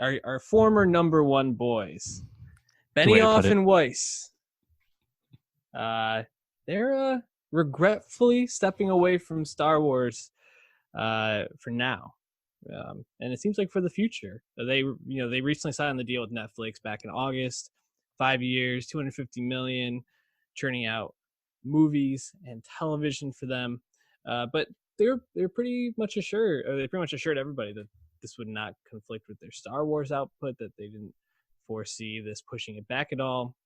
our former number one boys, Good way to put Benioff it. and Weiss. They're regretfully stepping away from Star Wars for now. And it seems like for the future. They recently signed the deal with Netflix back in August, 5 years, 250 million, churning out movies and television for them. But they're pretty much assured, or they pretty much assured everybody that this would not conflict with their Star Wars output, that they didn't foresee this pushing it back at all.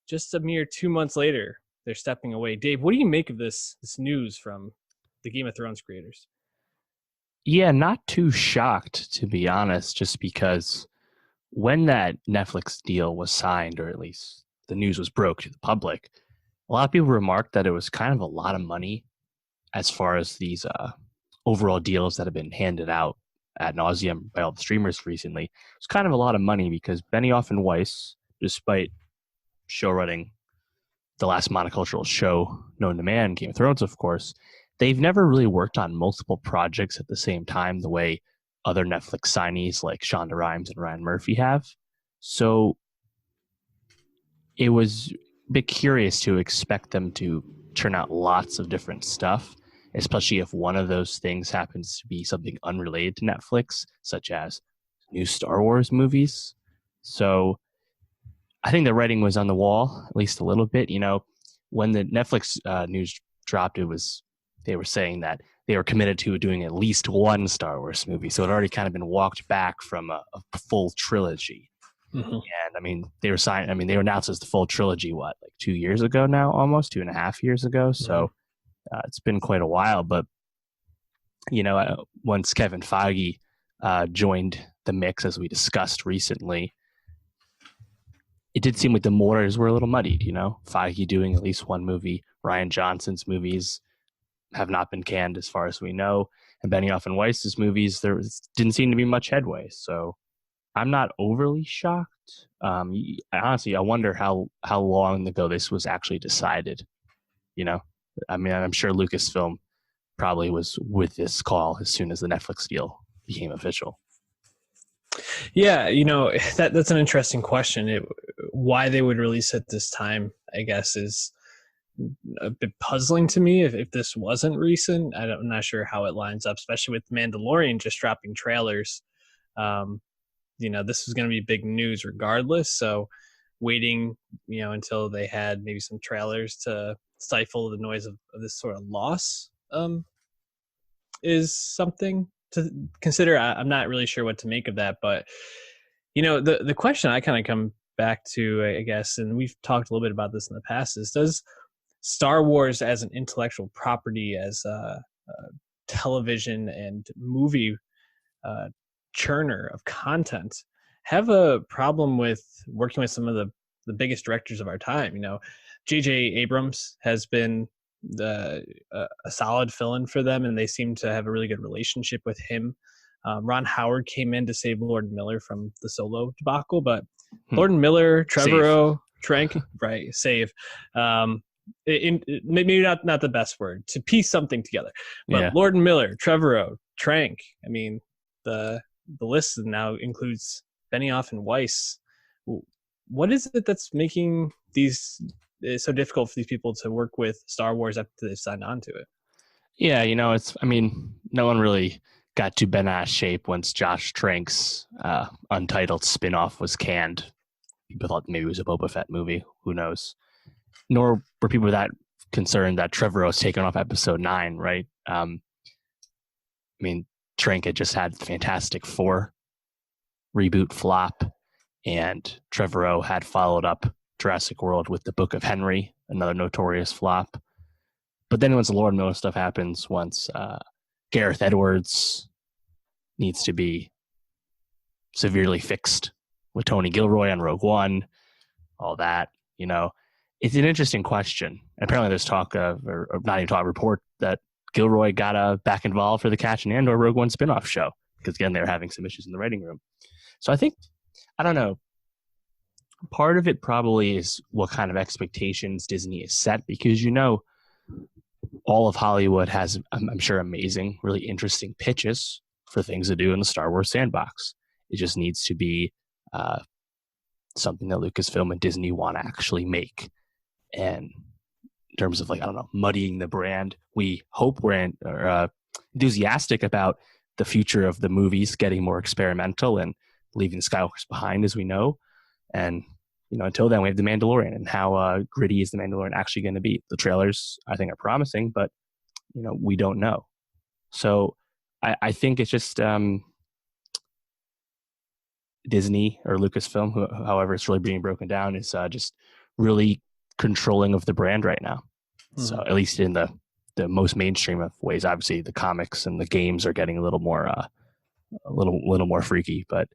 Just a mere 2 months later, they're stepping away. Dave, what do you make of this news from the Game of Thrones creators? Yeah, not too shocked, to be honest, just because when that Netflix deal was signed, or at least the news was broke to the public, a lot of people remarked that it was kind of a lot of money as far as these overall deals that have been handed out ad nauseum by all the streamers recently. It's kind of a lot of money because Benioff and Weiss, despite show running the last monocultural show known to man, Game of Thrones, of course, they've never really worked on multiple projects at the same time the way other Netflix signees like Shonda Rhimes and Ryan Murphy have. So it was a bit curious to expect them to turn out lots of different stuff, especially if one of those things happens to be something unrelated to Netflix, such as new Star Wars movies. So I think the writing was on the wall, at least a little bit. When the Netflix news dropped, they were saying that they were committed to doing at least one Star Wars movie. So it had already kind of been walked back from a full trilogy. Mm-hmm. And they were announced as the full trilogy, like 2 years ago now, almost 2.5 years ago. So it's been quite a while. But, once Kevin Feige joined the mix, as we discussed recently, it did seem like the waters were a little muddied, Feige doing at least one movie. Rian Johnson's movies have not been canned as far as we know. And Benioff and Weiss's movies, didn't seem to be much headway. So I'm not overly shocked. Honestly, I wonder how long ago this was actually decided. I'm sure Lucasfilm probably was with this call as soon as the Netflix deal became official. Yeah, that's an interesting question. Why they would release at this time, I guess, is a bit puzzling to me. If this wasn't recent, I'm not sure how it lines up, especially with Mandalorian just dropping trailers. This was going to be big news regardless. So waiting, until they had maybe some trailers to stifle the noise of this sort of loss is something to consider. I'm not really sure what to make of that, but the question I kind of come back to, I guess, and we've talked a little bit about this in the past, is does Star Wars as an intellectual property, as a television and movie churner of content, have a problem with working with some of the biggest directors of our time? J.J. Abrams has been a solid fill-in for them, and they seem to have a really good relationship with him. Ron Howard came in to save Lord Miller from the Solo debacle, but Lord Miller, Trevorrow, Trank, right, save. Maybe not the best word to piece something together, but Lord Miller, Trevorrow, Trank. I mean, the list now includes Benioff and Weiss. What is it that's making these so difficult for these people to work with Star Wars after they've signed on to it? Yeah, no one really got too bent out of shape once Josh Trank's untitled spinoff was canned. People thought maybe it was a Boba Fett movie. Who knows? Nor were people that concerned that Trevorrow's taken off episode 9, right? Trank had just had Fantastic Four reboot flop, and Trevorrow had followed up Jurassic World with the Book of Henry, another notorious flop. But then once the Lord Miller stuff happens, once Gareth Edwards needs to be severely fixed with Tony Gilroy on Rogue One, all that, it's an interesting question. And apparently there's talk of, or not even talk, report that Gilroy got back involved for the Cassian Andor Rogue One spinoff show, because again, they were having some issues in the writing room. So I don't know, part of it probably is what kind of expectations Disney is set, because all of Hollywood has, I'm sure, amazing, really interesting pitches for things to do in the Star Wars sandbox. It just needs to be uh, something that Lucasfilm and Disney want to actually make. And in terms of, like, I don't know, muddying the brand, we hope enthusiastic about the future of the movies getting more experimental and leaving Skywalker's behind, as we know. And until then, we have The Mandalorian, and how gritty is The Mandalorian actually going to be? The trailers, I think, are promising, but we don't know. So I think it's just Disney or Lucasfilm, however it's really being broken down, is just really controlling of the brand right now. Mm-hmm. So at least in the most mainstream of ways. Obviously, the comics and the games are getting a little more freaky, but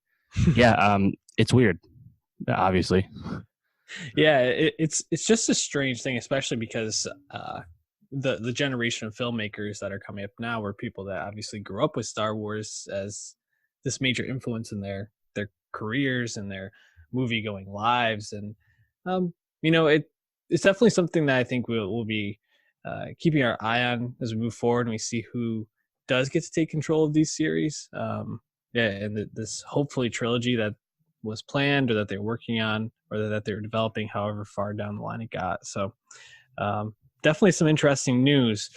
yeah, it's weird. Obviously, yeah, it's just a strange thing, especially because the generation of filmmakers that are coming up now were people that obviously grew up with Star Wars as this major influence in their careers and their movie going lives, and it's definitely something that I think we'll be keeping our eye on as we move forward, and we see who does get to take control of these series. And this hopefully trilogy that was planned, or that they're working on, or that they're developing, however far down the line it got. So definitely some interesting news.